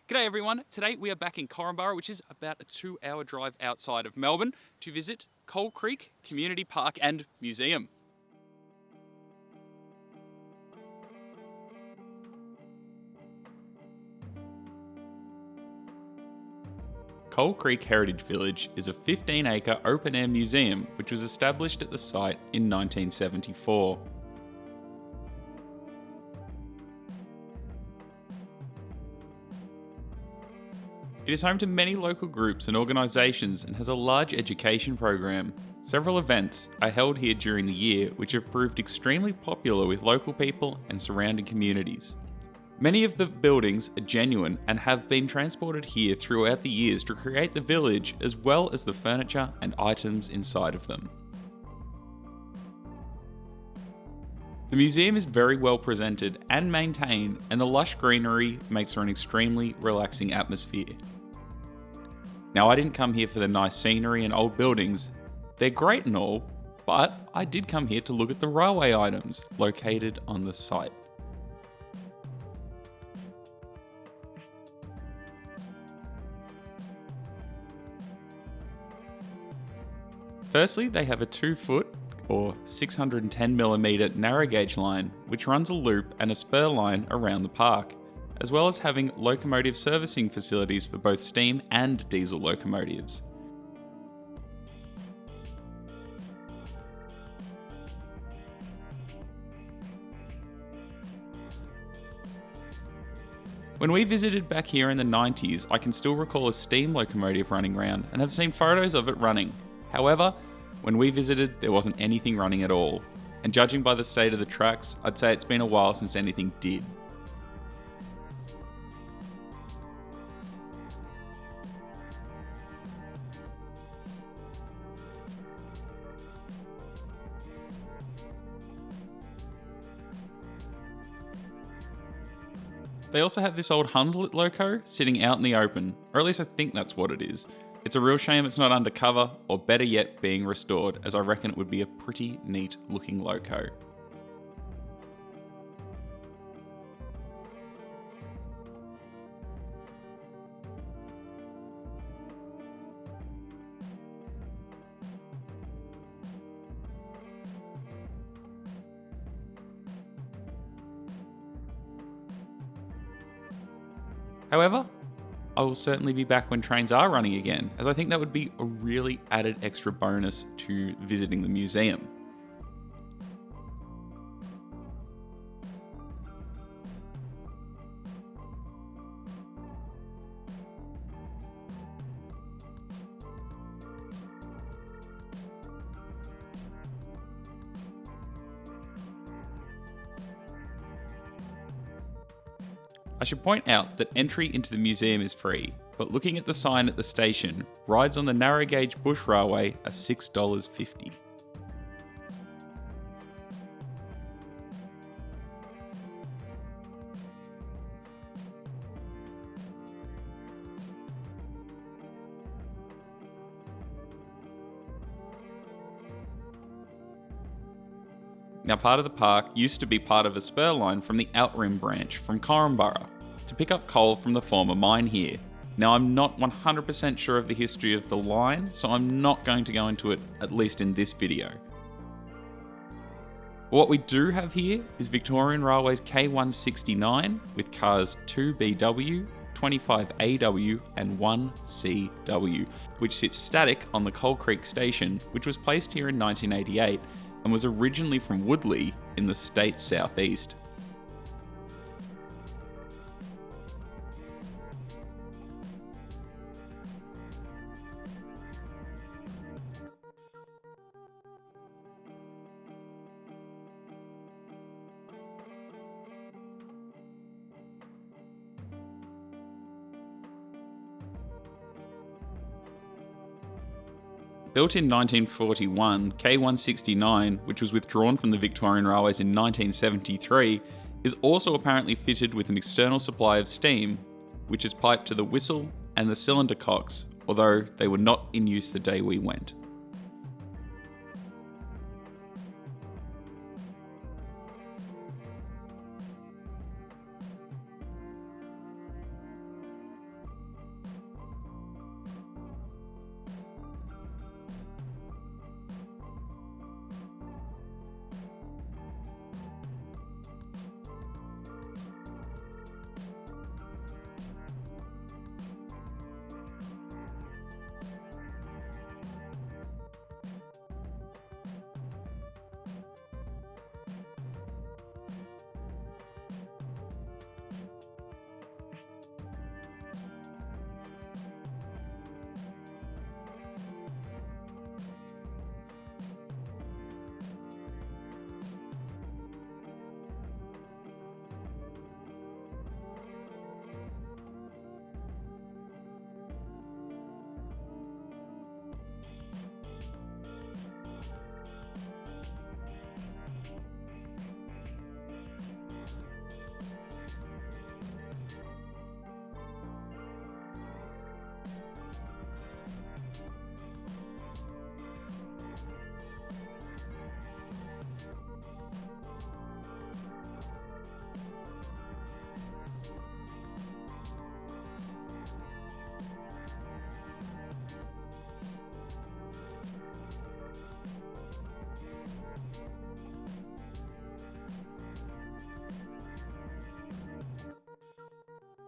G'day everyone, today we are back in Korumburra, which is about a 2-hour drive outside of Melbourne, to visit Coal Creek Community Park and Museum. Coal Creek Heritage Village is a 15-acre open-air museum which was established at the site in 1974. It is home to many local groups and organisations and has a large education program. Several events are held here during the year which have proved extremely popular with local people and surrounding communities. Many of the buildings are genuine and have been transported here throughout the years to create the village as well as the furniture and items inside of them. The museum is very well presented and maintained, and the lush greenery makes for an extremely relaxing atmosphere. Now, I didn't come here for the nice scenery and old buildings. They're great and all, but I did come here to look at the railway items located on the site. Firstly, they have a 2-foot or 610mm narrow gauge line which runs a loop and a spur line around the park, as well as having locomotive servicing facilities for both steam and diesel locomotives. When we visited back here in the 90s, I can still recall a steam locomotive running around and have seen photos of it running. However, when we visited, there wasn't anything running at all, and judging by the state of the tracks, I'd say it's been a while since anything did. They also have this old Hunslet loco sitting out in the open, or at least I think that's what it is. It's a real shame it's not undercover, or better yet, being restored, as I reckon it would be a pretty neat looking loco. However, I will certainly be back when trains are running again, as I think that would be a really added extra bonus to visiting the museum. I should point out that entry into the museum is free, but looking at the sign at the station, rides on the narrow gauge bush railway are $6.50. Now, part of the park used to be part of a spur line from the Outrim branch from Korumburra to pick up coal from the former mine here. Now, I'm not 100% sure of the history of the line, so I'm not going to go into it, at least in this video. What we do have here is Victorian Railway's K169 with cars 2BW, 25AW and 1CW, which sits static on the Coal Creek station, which was placed here in 1988 and was originally from Woodley in the state's southeast. Built in 1941, K169, which was withdrawn from the Victorian Railways in 1973, is also apparently fitted with an external supply of steam, which is piped to the whistle and the cylinder cocks, although they were not in use the day we went.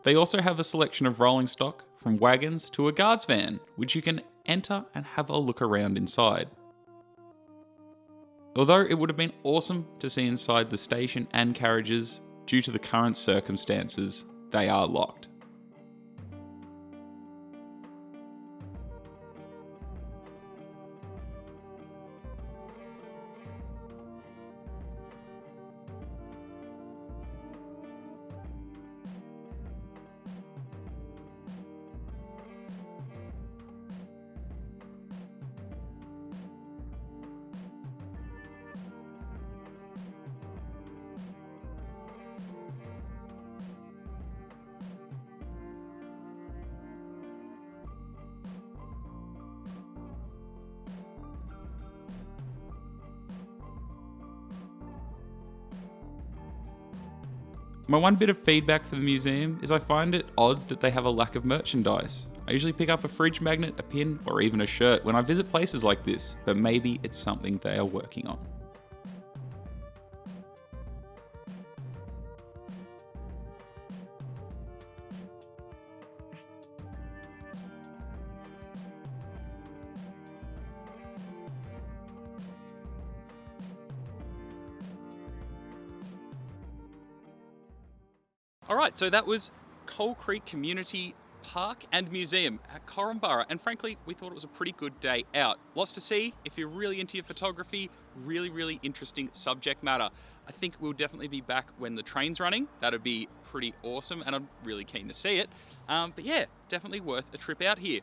They also have a selection of rolling stock, from wagons to a guards van, which you can enter and have a look around inside. Although it would have been awesome to see inside the station and carriages, due to the current circumstances, they are locked. My one bit of feedback for the museum is I find it odd that they have a lack of merchandise. I usually pick up a fridge magnet, a pin, or even a shirt when I visit places like this, but maybe it's something they are working on. Alright, so that was Coal Creek Community Park and Museum at Korumburra, and frankly, we thought it was a pretty good day out. Lots to see if you're really into your photography, really interesting subject matter. I think we'll definitely be back when the train's running. That'd be pretty awesome, and I'm really keen to see it. But yeah, definitely worth a trip out here.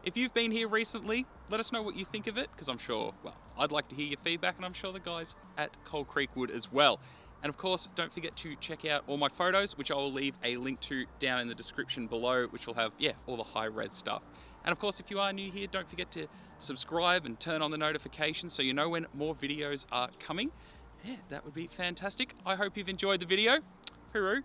If you've been here recently, let us know what you think of it, because I'm sure, well, I'd like to hear your feedback, and I'm sure the guys at Coal Creek would as well. And of course, don't forget to check out all my photos, which I will leave a link to down in the description below, which will have, all the high-res stuff. And of course, if you are new here, don't forget to subscribe and turn on the notifications so you know when more videos are coming. Yeah, that would be fantastic. I hope you've enjoyed the video. Hooroo!